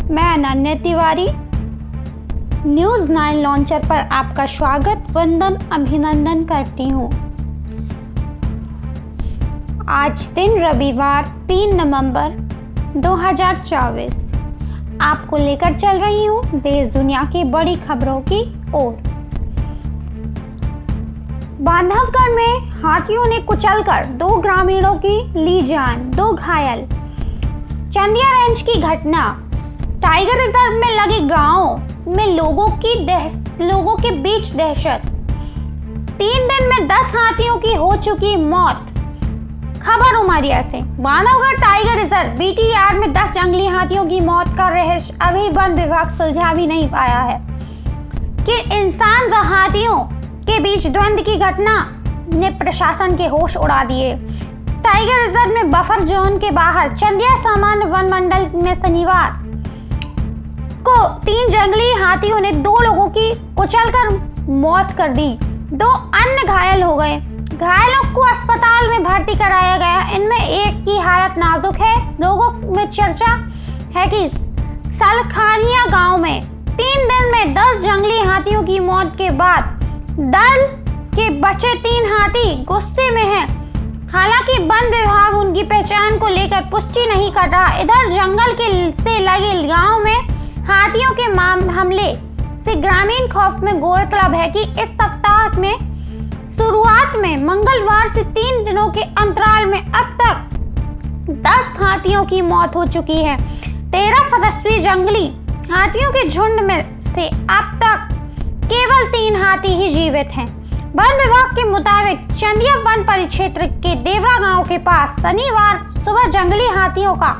मैं Ananya Tiwari, news 9 launcher पर आपका स्वागत वंदन अभिनंदन करती हूँ। आज दिन रविवार 3 नवंबर 2024 आपको लेकर चल रही हूँ देश दुनिया की बड़ी खबरों की ओर। बांधवगढ़ में हाथियों ने कुचलकर 2 ग्रामीणों की ली जान, 2 घायल। चंदिया रेंज की घटना, टाइगर रिजर्व में लगे गांवों में लोगों के बीच दहशत। 3 दिन में 10 हाथियों की हो चुकी मौत। खबर उमरिया से, बांधवगढ़ टाइगर रिजर्व BTR में 10 जंगली हाथियों की मौत का रहस्य अभी वन विभाग सुलझा भी नहीं पाया है कि इंसान व हाथियों के बीच द्वंद्व की घटना ने प्रशासन के होश उड़ा दिए। टाइगर रिजर्व में बफर जोन के बाहर चंदिया सामान्य वन मंडल में शनिवार को 3 जंगली हाथियों ने 2 लोगों की कुचलकर मौत कर दी। 2 अन्य घायल हो गए। घायलों को अस्पताल में भर्ती कराया गया। इनमें एक की हालत नाजुक है। लोगों में चर्चा है कि सलखानिया गांव में 3 दिन में 10 जंगली हाथियों की मौत के बाद दल के बचे 3 हाथी गुस्से में हैं। हालांकि वन विभाग उनकी पहचान को लेकर पुष्टि नहीं कर रहा। इधर जंगल से लगे गांव में हाथियों के हमले से ग्रामीण खौफ में। गौरतलब है कि इस सप्ताह में शुरुआत में मंगलवार से 3 दिनों के अंतराल में अब तक 10 हाथियों की मौत हो चुकी है। 13 सदस्यीय जंगली हाथियों के झुंड में से अब तक केवल 3 हाथी ही जीवित हैं। वन विभाग के मुताबिक चंदिया वन परिक्षेत्र के देवरा गांव के पास शनिवार सुबह जंगली हाथियों का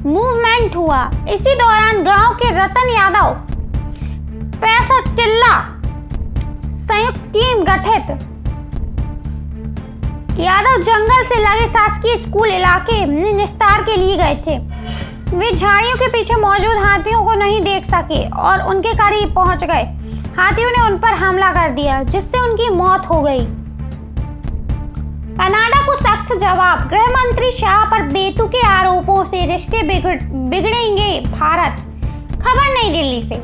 मूवमेंट हुआ। इसी दौरान गांव के रतन यादव 65 टिल्ला संयुक्त टीम गठित यादव जंगल से लगे शासकीय स्कूल इलाके में निस्तार के लिए गए थे। वे झाड़ियों के पीछे मौजूद हाथियों को नहीं देख सके और उनके करीब पहुंच गए। हाथियों ने उन पर हमला कर दिया जिससे उनकी मौत हो गई। कनाडा को सख्त जवाब, गृह मंत्री शाह पर बेतुके आरोपों से रिश्ते बिगड़ेंगे भारत। खबर नई दिल्ली से,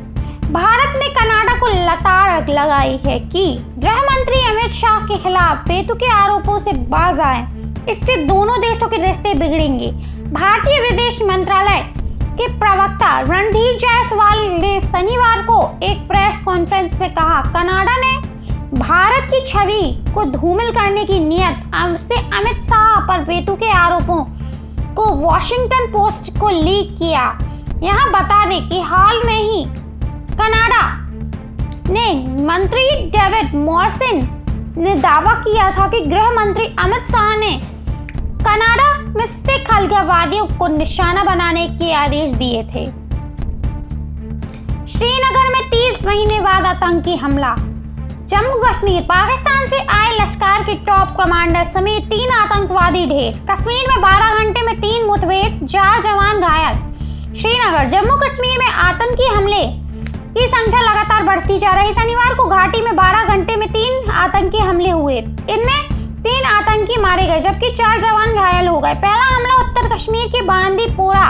भारत ने कनाडा को लताड़ लगाई है कि गृह मंत्री अमित शाह के खिलाफ बेतुके आरोपों से बाज आए। इससे दोनों देशों के रिश्ते बिगड़ेंगे। भारतीय विदेश मंत्रालय के प्रवक्ता रणधीर जायसवाल ने शनिवार को एक प्रेस कॉन्फ्रेंस में कहा, कनाडा ने भारत की छवि को धूमिल करने की नियत से अमित शाह पर बेतुके आरोपों को वॉशिंगटन पोस्ट को लीक किया। यहाँ बता दें कि हाल में ही कनाडा ने मंत्री डेविड मॉरिसन ने दावा किया था कि गृह मंत्री अमित शाह ने कनाडा में सिख अलगाववादियों को निशाना बनाने के आदेश दिए थे। श्रीनगर में 30 महीने बाद आतंकी हमला। जम्मू कश्मीर, पाकिस्तान से आए लश्कर के टॉप कमांडर समेत 3 आतंकवादी ढेर। कश्मीर में 12 घंटे में 3 मुठभेड़, 4 जवान घायल। श्रीनगर, जम्मू कश्मीर में आतंकी हमले की संख्या लगातार बढ़ती जा रही। शनिवार को घाटी में 12 घंटे में 3 आतंकी हमले हुए। इनमें 3 आतंकी मारे गए जबकि 4 जवान घायल हो गए। पहला हमला उत्तर कश्मीर के बांदीपोरा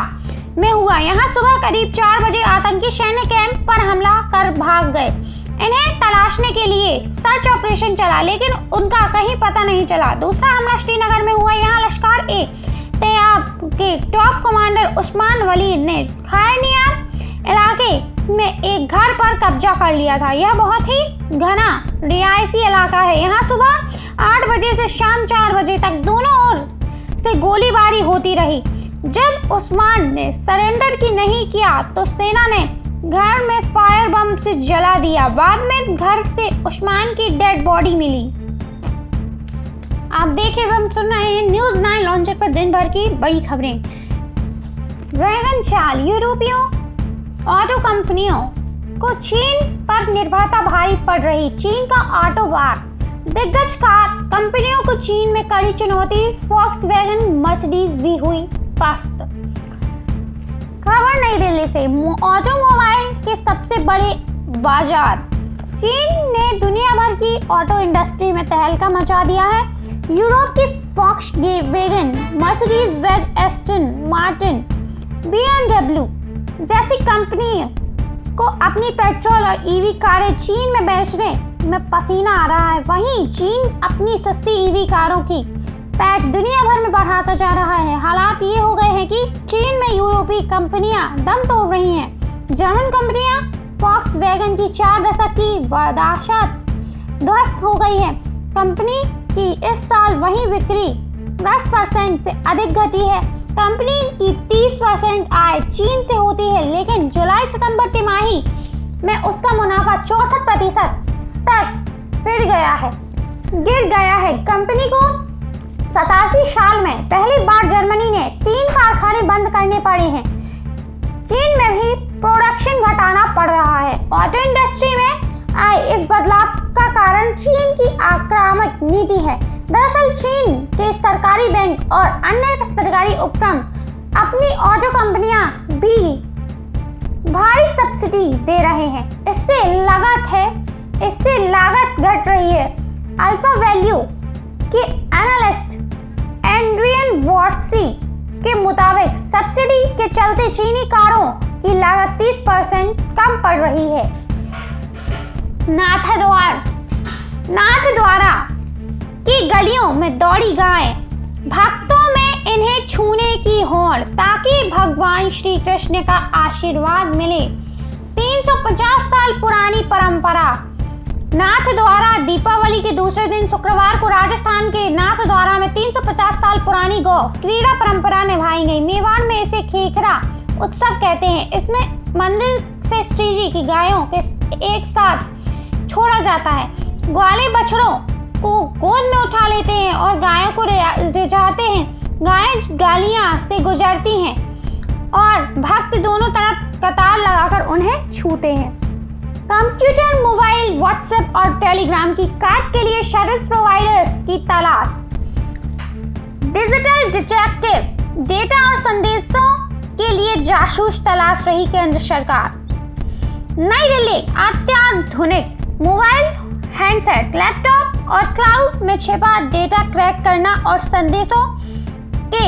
में हुआ। यहाँ सुबह करीब 4 बजे आतंकी सैन्य कैंप पर हमला कर भाग गए। इन्हें तलाशने के लिए सर्च ऑपरेशन चला लेकिन उनका कहीं पता नहीं चला। दूसरा हमला श्रीनगर में हुआ। यहाँ लश्कर ए तैयबा के टॉप कमांडर उस्मान वलीद ने खैनियार इलाके में एक घर पर कब्जा कर लिया था। यह बहुत ही घना रिहायशी इलाका है। यहाँ सुबह 8 बजे से शाम 4 बजे तक दोनों ओर से गोलीबारी होती रही। जब उस्मान ने सरेंडर की नहीं किया तो सेना ने घर में फायर बम से जला दिया। बाद में घर से उस्मान की डेड बॉडी मिली। आप देख एवं सुन रहे हैं न्यूज़ 9 लॉन्चर पर दिन भर की बड़ी खबरें। ड्रैगन चाल, यूरोपियों ऑटो कंपनियों को चीन पर निर्भरता भारी पड़ रही। चीन का ऑटो बार, दिग्गज कार कंपनियों को चीन में कड़ी चुनौती। वॉक्सवैगन, मर्सिडीज भी हुई पस्त। खबर नई दिल्ली से, ऑटोमोबाइल के सबसे बड़े बाजार। चीन ने दुनिया भर की ऑटो इंडस्ट्री में तहलका मचा दिया है। यूरोप की Volkswagen, Mercedes Benz, Aston Martin, BMW जैसी कंपनी को अपनी पेट्रोल और ईवी कारें चीन में बेचने में पसीना आ रहा है, वहीं चीन अपनी सस्ती ईवी कारों की पैठ दुनिया भर में बढ़ाता जा रहा है। हालात ये हो गए हैं कि चीन में यूरोपीय कंपनियां दम तोड़ रही हैं। जर्मन कंपनियां वॉक्सवैगन की 4 दशक की वदाशत ध्वस्त हो गई है। कंपनी की इस साल वही बिक्री 10% से अधिक घटी है। कंपनी की 30% आय चीन से होती है, लेकिन जुलाई सितंबर तिमाही में उसका मुनाफा 64% तक गिर गया है। कंपनी को 87 साल में पहली बार जर्मनी ने 3 कारखाने बंद करने पड़े हैं। चीन में भी प्रोडक्शन घटाना पड़ रहा है। ऑटो इंडस्ट्री में आए इस बदलाव का कारण चीन की आक्रामक नीति है। दरअसल चीन के सरकारी बैंक और अन्य सरकारी उपक्रम अपनी ऑटो कंपनियां भी भारी सब्सिडी दे रहे हैं। इससे लागत घट रही है। अल्फा वैल्यू के एनालिस्ट एंड्रियन वॉर्सी के मुताबिक सब्सिडी के चलते चीनी कारों की लागत 30% कम पड़ रही है। नाथद्वारा की गलियों में दौड़ी गाय, भक्तों में इन्हें छूने की होड़ ताकि भगवान श्री कृष्ण का आशीर्वाद मिले। 350 साल पुरानी परंपरा। नाथद्वारा दीपावली के दूसरे दिन शुक्रवार को राजस्थान के नाथद्वारा में 350 साल पुरानी गौ क्रीड़ा परंपरा निभाई गई। मेवाड़ में इसे खेखरा उत्सव कहते हैं। इसमें मंदिर से श्री जी की गायों के एक साथ छोड़ा जाता है। ग्वाले बछड़ों को गोद में उठा लेते हैं और गायों को रिझाते हैं। गायें गालियां से गुजरती हैं और भक्त दोनों तरफ कतार लगाकर उन्हें छूते हैं। कंप्यूटर, मोबाइल, व्हाट्सएप और टेलीग्राम की काट के लिए सर्विस प्रोवाइडर्स की तलाश। डिजिटल डिटेक्टिव डेटा और संदेशों के लिए जासूस तलाश रही केंद्र सरकार। नई दिल्ली अत्याधुनिक मोबाइल, हैंडसेट, लैपटॉप और क्लाउड में छिपा डेटा क्रैक करना और संदेशों के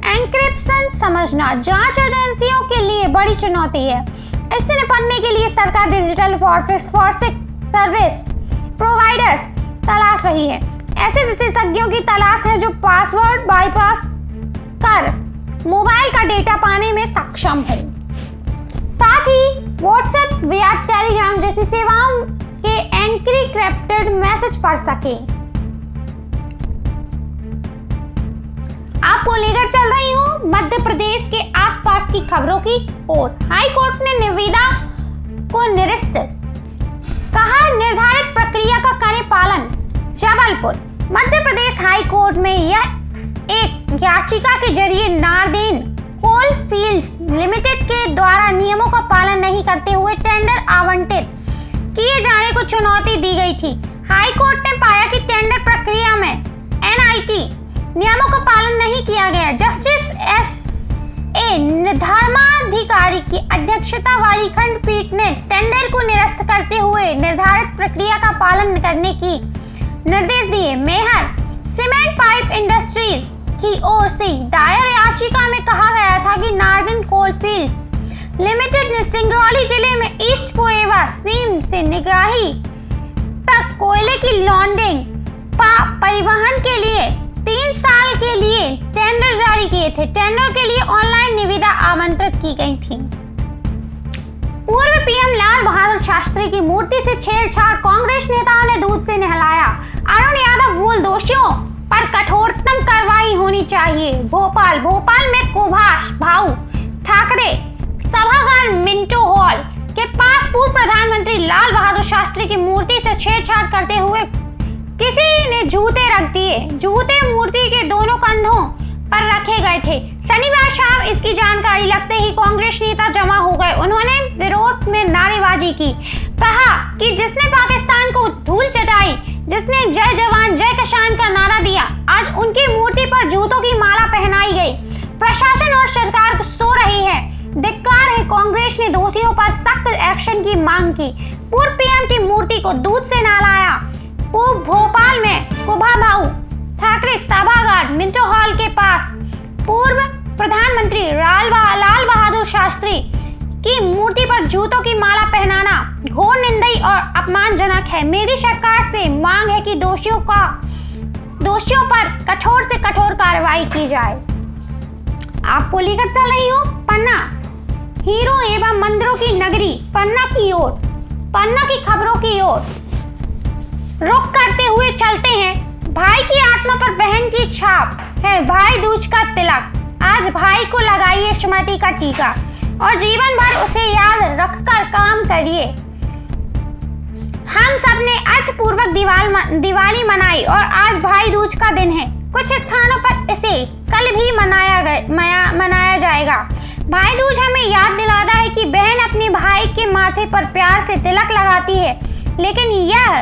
एन्क्रिप्शन समझना जांच एजेंसियों के लिए बड़ी चुनौती है। इससे निपटने के लिए सरकार डिजिटल फॉरेंसिक सर्विस प्रोवाइडर्स तलाश रही है। ऐसे विशेषज्ञों की तलाश है जो पासवर्ड बाईपास कर मोबाइल का डेटा पाने में सक्षम है। साथ ही व्हाट्सएप या टेलीग्राम जैसी सेवाओं के एनक्रिप्टेड मैसेज पढ़ सके। आपको लेकर चल रही हूँ मध्य प्रदेश के आसपास की खबरों की ओर। हाई कोर्ट ने निविदा को निरस्त कहा, निर्धारित प्रक्रिया का करें पालन। जबलपुर मध्य प्रदेश हाई कोर्ट में यह एक याचिका के जरिए नारदेन कोल फील्ड्स लिमिटेड के द्वारा नियमों का पालन नहीं करते हुए टेंडर आवंटित किए जाने को चुनौती दी गई थी। हाई कोर्ट ने पाया कि टेंडर प्रक्रिया में एनआईटी नियमों का पालन नहीं किया गया। जस्टिस एस.ए. धर्माधिकारी की अध्यक्षता वाली खंडपीठ ने टेंडर को निरस्त करते हुए निर्धारित प्रक्रिया का पालन करने की निर्देश दिए। मेहर सीमेंट पाइप इंडस्ट्रीज की ओर से दायर याचिका में कहा गया था कि नारदेन कोल फील्ड्स लिमिटेड ने सिंगरौली जिले में ईस्ट पुरेवा सीम से निगराही तक कोयले की लॉन्डिंग परिवहन के लिए 3 साल के लिए टेंडर जारी किए थे। टेंडर के लिए ऑनलाइन निविदा आमंत्रित की गई थी। पूर्व पीएम लाल बहादुर शास्त्री की मूर्ति से छेड़छाड़, कांग्रेस नेताओं ने दूध से नहलाया। अरुण यादव मूल दोषियों पर कठोरतम कार्रवाई होनी चाहिए। भोपाल में कुभाष भाऊ ठाकरे सभागार मिंटो हॉल के पास पूर्व प्रधानमंत्री लाल बहादुर शास्त्री की मूर्ति से छेड़छाड़ करते हुए किसी ने जूते रख दिए। जूते मूर्ति के दोनों कंधों पर रखे गए थे। शनिवार शाम इसकी जानकारी लगते ही कांग्रेस नेता जमा हो गए। उन्होंने विरोध में नारेबाजी की। कहा कि जिसने पाकिस्तान को धूल चटाई, जिसने जय जवान जय किसान का नारा दिया, आज उनकी मूर्ति पर जूतों की माला पहनाई गई। प्रशासन और सरकार सो रही है। धिक्कार है। कांग्रेस ने दोषियों पर सख्त एक्शन की मांग की। पूर्व पीएम की मूर्ति को दूध से नहलाया। भोपाल में कुभाभाऊ ठाकरे सभागार मिंटो हॉल के पास पूर्व प्रधानमंत्री लाल बहादुर शास्त्री की मूर्ति पर जूतों की माला पहनाना घोर निंदनीय और अपमानजनक है। मेरी सरकार से मांग है कि दोषियों पर कठोर से कठोर कार्रवाई की जाए। आपको लेकर चल रही हूँ पन्ना, हीरो एवं मंदिरों की नगरी पन्ना की ओर, पन्ना की खबरों की ओर रुख करते हुए चलते हैं। भाई की आत्मा पर बहन की छाप है, भाई दूज का तिलक। आज भाई को लगाइए स्मृति का टीका और जीवन भर उसे याद रखकर काम करिए। हम सब ने अर्थपूर्वक दिवाली मनाई और आज भाई दूज का दिन है। कुछ स्थानों पर इसे कल भी मनाया जाएगा। भाई दूज हमें याद दिलाता है कि बहन अपने भाई के माथे पर प्यार से तिलक लगाती है। लेकिन यह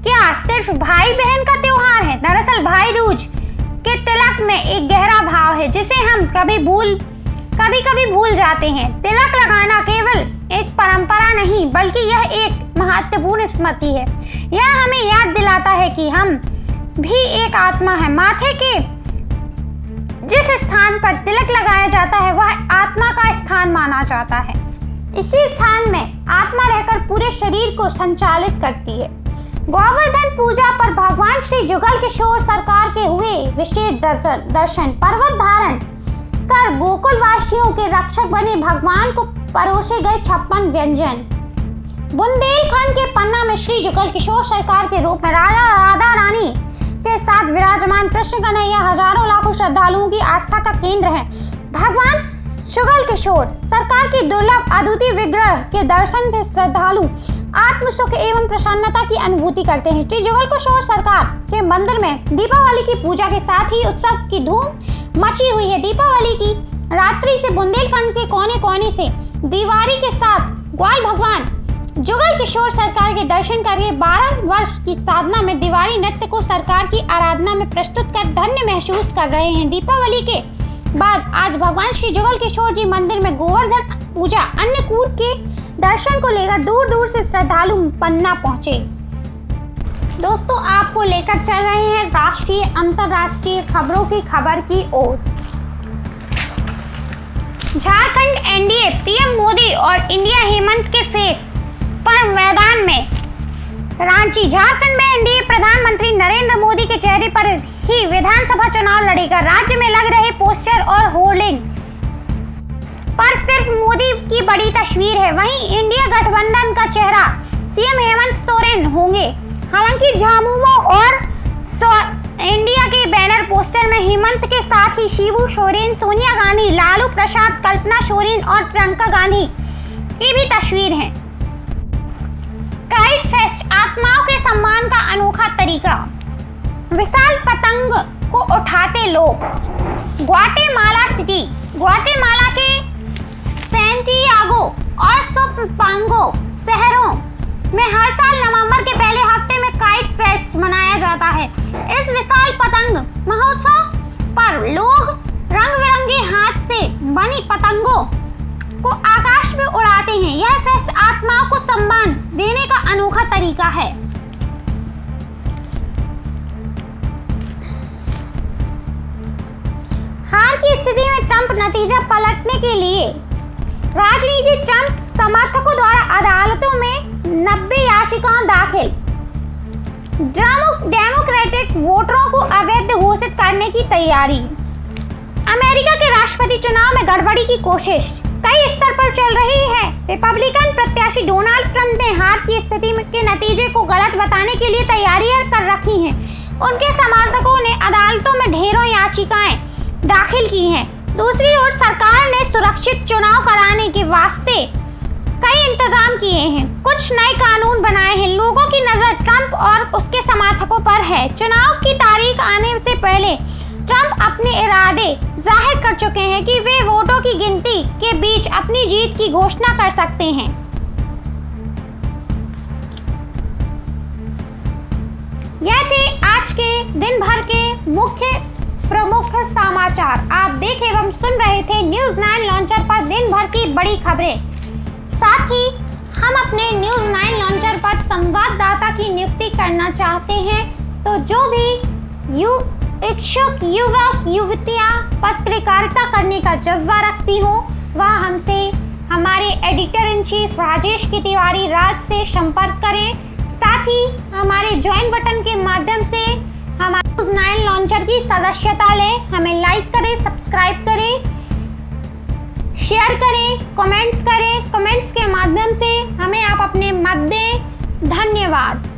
क्या सिर्फ भाई बहन का त्योहार है? दरअसल भाई दूज के तिलक में एक गहरा भाव है जिसे हम कभी कभी भूल जाते हैं। तिलक लगाना केवल एक परंपरा नहीं बल्कि यह एक महत्वपूर्ण स्मृति है। यह हमें याद दिलाता है कि हम भी एक आत्मा है। माथे के जिस स्थान पर तिलक लगाया जाता है वह आत्मा का स्थान माना जाता है। इसी स्थान में आत्मा रहकर पूरे शरीर को संचालित करती है। गोवर्धन पूजा पर भगवान श्री जुगल किशोर सरकार के हुए विशेष दर्शन। पर्वत धारण कर गोकुल वासियों के रक्षक बने भगवान को परोसे गए 56 व्यंजन। बुंदेलखंड के पन्ना में श्री जुगल किशोर सरकार के रूप में राधा रानी के साथ विराजमान कृष्ण कन्हैया हजारों लाखों श्रद्धालुओं की आस्था का केंद्र है। भगवान जुगल किशोर सरकार की दुर्लभ अद्वितीय विग्रह के दर्शन से श्रद्धालु आत्म सुख एवं प्रसन्नता की अनुभूति करते हैं। श्री जुगल किशोर सरकार के मंदिर में दीपावली की पूजा के साथ ही उत्सव की धूम मची हुई है। दीपावली की रात्रि से बुंदेलखंड के कोने कोने से दीवारी के साथ ग्वाल भगवान जुगल किशोर सरकार के दर्शन करके 12 वर्ष की साधना में दीवारी नृत्य को सरकार की आराधना में प्रस्तुत कर धन्य महसूस कर रहे हैं। दीपावली के बाद आज भगवान श्री जुगल किशोर जी मंदिर में गोवर्धन पूजा अन्नकूट के दर्शन को लेकर दूर दूर से श्रद्धालु पन्ना पहुंचे। दोस्तों, आपको लेकर चल रहे हैं राष्ट्रीय अंतर्राष्ट्रीय खबरों की खबर की ओर। झारखंड एनडीए पीएम मोदी और इंडिया हेमंत के फेस पर मैदान में रांची। झारखंड में एनडीए प्रधानमंत्री नरेंद्र मोदी के चेहरे पर ही विधानसभा चुनाव लड़ेगा। राज्य में लग रहे पोस्टर और होर्डिंग पर सिर्फ मोदी की बड़ी तस्वीर है। वहीं इंडिया गठबंधन का चेहरा सीएम हेमंत सोरेन होंगे। हालांकि झामुमो और इंडिया के बैनर पोस्टर में हेमंत के साथ ही शिबू सोरेन, सोनिया गांधी, लालू प्रसाद, कल्पना सोरेन और प्रियंका गांधी की भी तस्वीर है। काइट फेस्ट आत्माओं के सम्मान का अनोखा तरीका। विशाल पतंग को उठाते लोग। ग्वाटेमाला सिटी, ग्वाटेमाला के सैंटियागो और सोपांगो शहरों में हर साल नवंबर के पहले हफ्ते में काइट फेस्ट मनाया जाता है। इस विशाल पतंग महोत्सव पर लोग रंग बिरंगे हाथ से बनी पतंगों को आकाश में उड़ाते हैं। यह फेस्ट आत्माओं को सम्मान देने का अनोखा तरीका है। हार की स्थिति में ट्रंप नतीजा पलटने के लिए राजनीति। ट्रंप समर्थकों द्वारा अदालतों में 90 याचिकाएं दाखिल। डेमोक्रेटिक वोटरों को अवैध घोषित करने की तैयारी। अमेरिका के राष्ट्रपति चुनाव में गड़बड़ी की कोशिश कई स्तर पर चल रही है। रिपब्लिकन प्रत्याशी डोनाल्ड ट्रंप ने हार की स्थिति के नतीजे को गलत बताने के लिए तैयारियां कर रखी हैं। उनके समर्थकों ने अदालतों में ढेरों याचिकाएं दाखिल की हैं। दूसरी ओर सरकार ने सुरक्षित चुनाव कराने के वास्ते कई इंतजाम किए हैं। कुछ नए कानून बनाए हैं। लोगों की नजर ट्रंप और उसके समर्थकों पर है। चुनाव की तारीख आने से पहले ट्रंप अपने इरादे जाहिर कर चुके हैं कि वे वोटों की गिनती के बीच अपनी जीत की घोषणा कर सकते हैं। यह थे आज के दिन भर के मुख्य प्रमुख समाचार। आप देख एवं सुन रहे थे न्यूज़ 9 लॉन्चर पर दिन भर की बड़ी खबरें। साथ ही हम अपने न्यूज़ 9 लॉन्चर पर संवाददाता की नियुक्ति करना चाहते हैं, तो जो भी इच्छुक युवक युवतियां पत्रकारिता करने का जज्बा रखती हो वह हमसे हमारे एडिटर इन चीफ राजेश की तिवारी राज से संपर्क करें। साथ ही हमारे ज्वाइन बटन के माध्यम से हमारे न्यूज़ 9 लॉन्चर की सदस्यता लें। हमें लाइक करें, सब्सक्राइब करें, शेयर करें, कमेंट्स करें। कमेंट्स के माध्यम से हमें आप अपने मत दें। धन्यवाद।